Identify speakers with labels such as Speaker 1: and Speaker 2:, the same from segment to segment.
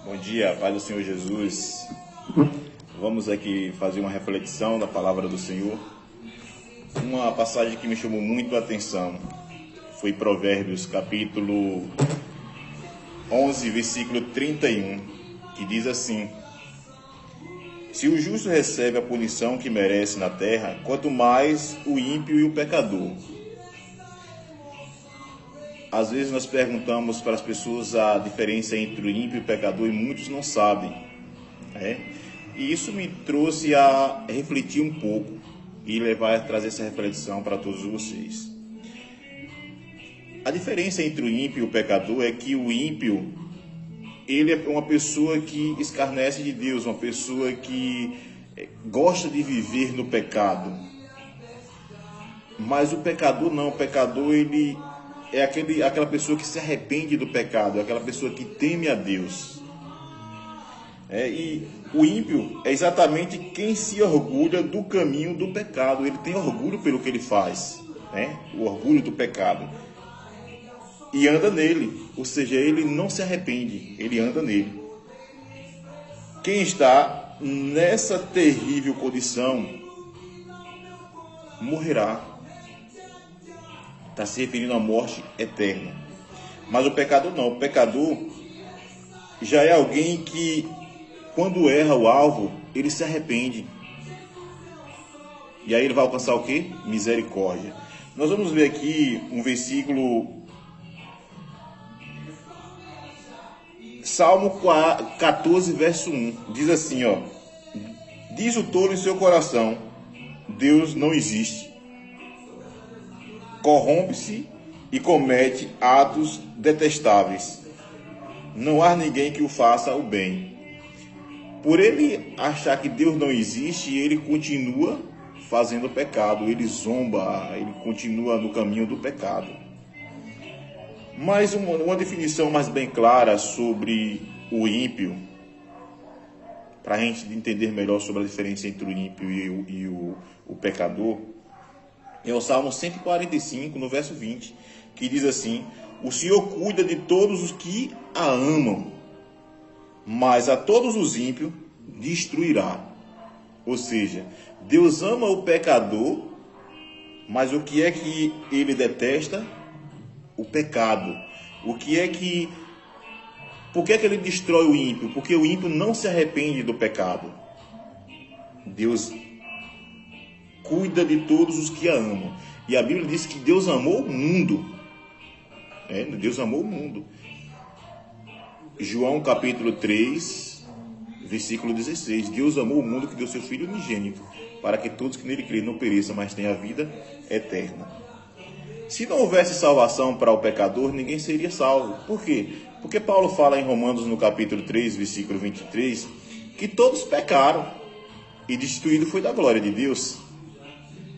Speaker 1: Bom dia, paz do Senhor Jesus. Vamos aqui fazer uma reflexão da palavra do Senhor. Uma passagem que me chamou muito a atenção foi Provérbios, capítulo 11, versículo 31, que diz assim: se o justo recebe a punição que merece na terra, quanto mais o ímpio e o pecador. Às vezes nós perguntamos para as pessoas a diferença entre o ímpio e o pecador e muitos não sabem. E isso me trouxe a refletir um pouco e trazer essa reflexão para todos vocês. A diferença entre o ímpio e o pecador é que o ímpio, ele é uma pessoa que escarnece de Deus, uma pessoa que gosta de viver no pecado. Mas o pecador não, o pecador ele é aquela pessoa que se arrepende do pecado, é aquela pessoa que teme a Deus. E o ímpio é exatamente quem se orgulha do caminho do pecado, ele tem orgulho pelo que ele faz, o orgulho do pecado. E anda nele, ou seja, ele não se arrepende, ele anda nele. Quem está nessa terrível condição morrerá. Está se referindo à morte eterna. Mas o pecador não. O pecador já é alguém que, quando erra o alvo, ele se arrepende. E aí ele vai alcançar o quê? Misericórdia. Nós vamos ver aqui um versículo, Salmo 14, verso 1. Diz assim, diz o tolo em seu coração: Deus não existe. Corrompe-se e comete atos detestáveis. Não há ninguém que o faça o bem. Por ele achar que Deus não existe, ele continua fazendo pecado, ele zomba, ele continua no caminho do pecado. Mas uma definição mais bem clara sobre o ímpio, para a gente entender melhor sobre a diferença entre o ímpio e o pecador, é o Salmo 145, no verso 20, que diz assim: o Senhor cuida de todos os que a amam, mas a todos os ímpios destruirá. Ou seja, Deus ama o pecador, mas o que é que ele detesta? O pecado. Por que é que ele destrói o ímpio? Porque o ímpio não se arrepende do pecado. Deus cuida de todos os que a amam. E a Bíblia diz que Deus amou o mundo. Deus amou o mundo. João capítulo 3, versículo 16. Deus amou o mundo que deu seu Filho unigênito, para que todos que nele creem não pereçam, mas tenham a vida eterna. Se não houvesse salvação para o pecador, ninguém seria salvo. Por quê? Porque Paulo fala em Romanos no capítulo 3, versículo 23, que todos pecaram e destituído foi da glória de Deus.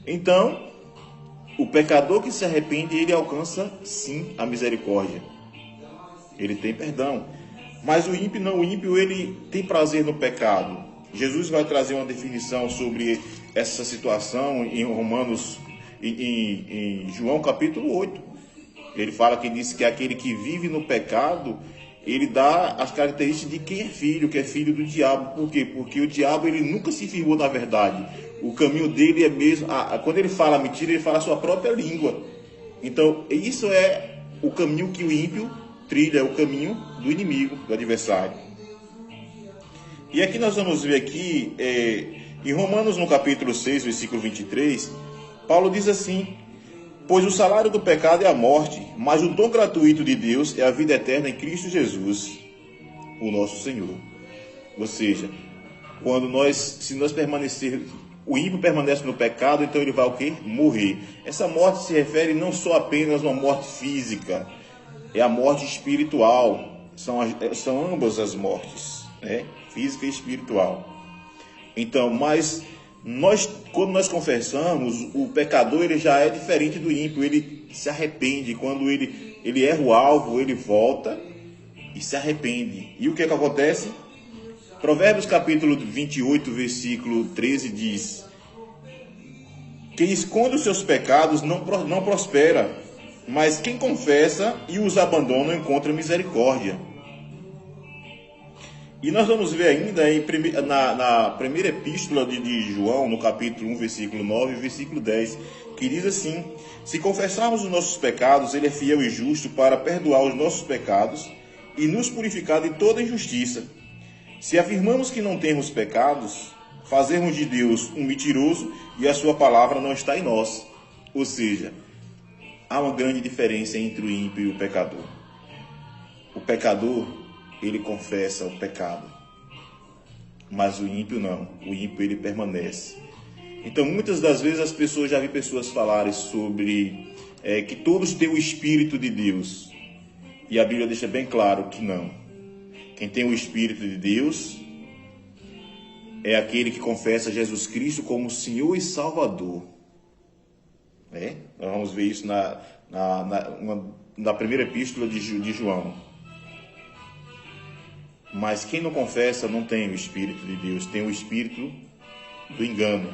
Speaker 1: Então, o pecador que se arrepende, ele alcança sim a misericórdia. Ele tem perdão. Mas o ímpio não, o ímpio ele tem prazer no pecado. Jesus vai trazer uma definição sobre essa situação em Romanos, em João capítulo 8. Ele fala que diz que aquele que vive no pecado, ele dá as características de quem é filho, que é filho do diabo. Por quê? Porque o diabo ele nunca se firmou na verdade. O caminho dele é mesmo... quando ele fala mentira, ele fala a sua própria língua. Então, isso é o caminho que o ímpio trilha, é o caminho do inimigo, do adversário. E aqui nós vamos ver aqui, em Romanos no capítulo 6, versículo 23, Paulo diz assim: pois o salário do pecado é a morte, mas o dom gratuito de Deus é a vida eterna em Cristo Jesus, o nosso Senhor. Ou seja, se nós permanecermos, o ímpio permanece no pecado, então ele vai o quê? Morrer. Essa morte se refere não só apenas a uma morte física, é a morte espiritual. São ambas as mortes, física e espiritual. Então, mas quando nós confessamos, o pecador ele já é diferente do ímpio, ele se arrepende. Quando ele erra o alvo, ele volta e se arrepende. E o que acontece? Provérbios capítulo 28, versículo 13 diz: quem esconde os seus pecados não prospera, mas quem confessa e os abandona encontra misericórdia. E nós vamos ver ainda na primeira epístola de João, no capítulo 1, versículo 9 e versículo 10, que diz assim: se confessarmos os nossos pecados, ele é fiel e justo para perdoar os nossos pecados e nos purificar de toda injustiça. Se afirmamos que não temos pecados, fazemos de Deus um mentiroso e a sua palavra não está em nós. Ou seja, há uma grande diferença entre o ímpio e o pecador. O pecador, ele confessa o pecado, mas o ímpio não. O ímpio, ele permanece. Então, muitas das vezes as pessoas, já vi pessoas falarem sobre que todos têm o Espírito de Deus. E a Bíblia deixa bem claro que não. Quem tem o Espírito de Deus é aquele que confessa Jesus Cristo como Senhor e Salvador. Nós vamos ver isso na primeira epístola de João. Mas quem não confessa não tem o Espírito de Deus, tem o espírito do engano.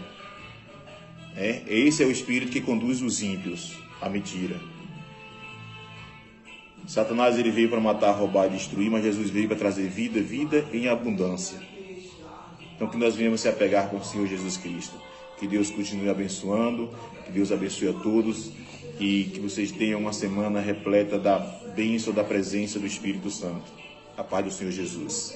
Speaker 1: Esse é o espírito que conduz os ímpios à mentira. Satanás, ele veio para matar, roubar e destruir, mas Jesus veio para trazer vida, vida em abundância. Então que nós venhamos se apegar com o Senhor Jesus Cristo. Que Deus continue abençoando, que Deus abençoe a todos e que vocês tenham uma semana repleta da bênção, da presença do Espírito Santo. A paz do Senhor Jesus.